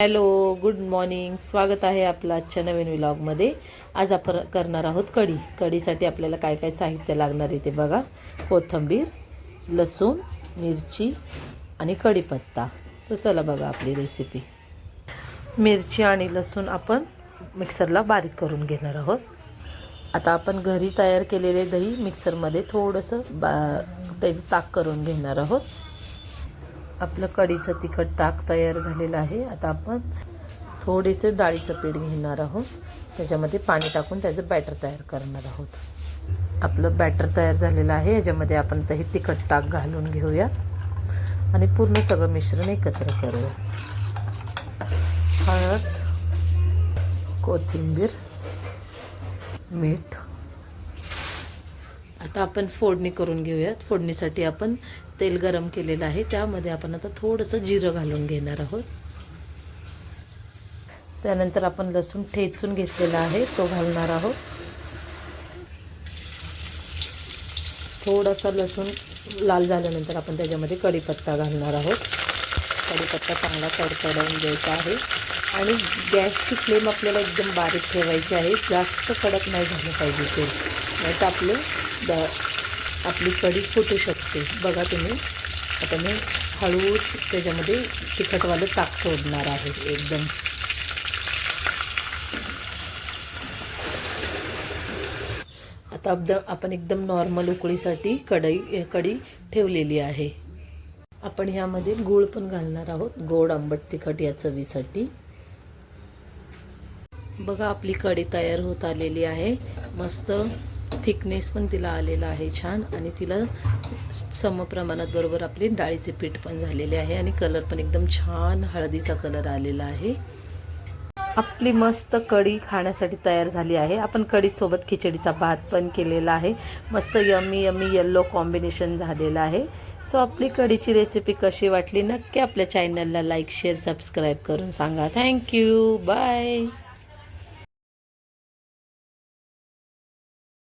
Hello, good morning. स्वागत आहे आपलं आजच्या नवीन व्लॉगमध्ये. आज आपण करणार आहोत कढी. कढीसाठी आपल्याला काय काय साहित्य लागणार आहे ते बघा. कोथिंबीर, लसूण, मिरची आणि कढीपत्ता. सो चला बघा आपली रेसिपी. मिरची आणि लसूण आपण मिक्सरला बारीक करून घेणार आहोत. आता आपण घरी तयार केलेले दही मिक्सरमध्ये थोडंसं त्याचं ताक करून घेणार आहोत. आपलं कढीचं तिखट ताक तयार झालेलं आहे. आता आपण थोडेसे डाळीचं पीठ घेणार आहोत. त्याच्यामध्ये पाणी टाकून त्याचं बॅटर तयार करणार आहोत. आपलं बॅटर तयार झालेलं आहे. याच्यामध्ये आपण हे तिखट ताक घालून घेऊया आणि पूर्ण सगळं मिश्रण एकत्र करूया. हळद, कोथिंबीर, मीठ. आता आपण फोडणी करून घेऊयात. फोडणीसाठी आपण तेल गरम केलेलं आहे. त्यामध्ये आपण आता थोडंसं जिरं घालून घेणार आहोत. त्यानंतर आपण लसूण ठेचून घेतलेला आहे तो घालणार आहोत. थोडासा लसूण लाल झाल्यानंतर आपण त्याच्यामध्ये कढीपत्ता घालणार आहोत. कढीपत्ता चांगला तडतडवून द्यायचा आहे आणि गॅसची फ्लेम आपल्याला एकदम बारीक ठेवायची आहे. जास्त कडक नाही झालं पाहिजे तेल, नाही तर आपली कढी फुटू शकते. बघा तुम्ही. आता मी हळूच त्याच्यामध्ये तिखटवालं ताक सोडणार आहे एकदम. आता आपण एकदम नॉर्मल उकळीसाठी कढी ठेवलेली आहे. आपण ह्यामध्ये गूळ पण घालणार आहोत, गोड आंबट तिखट या चवीसाठी. बघा आपली कढी तयार होत आलेली आहे. मस्त थिकनेस पण तिला आलेला आहे छान, आणि तिला समप्रमाणात बरोबर आपली डाळीचे पीठ पण झालेले आहे आणि कलर पण एकदम छान हळदीचा कलर आलेला आहे. आपली मस्त कढी खाण्यासाठी तयार झाली आहे. आपण कढीसोबत खिचडीचा भात पण केलेला आहे. मस्त यम्मी यम्मी येल्लो कॉम्बिनेशन झालेलं आहे. सो आपली कढीची रेसिपी कशी वाटली नक्की आपल्या चॅनलला लाईक शेअर सबस्क्राईब करून सांगा. थँक्यू. बाय.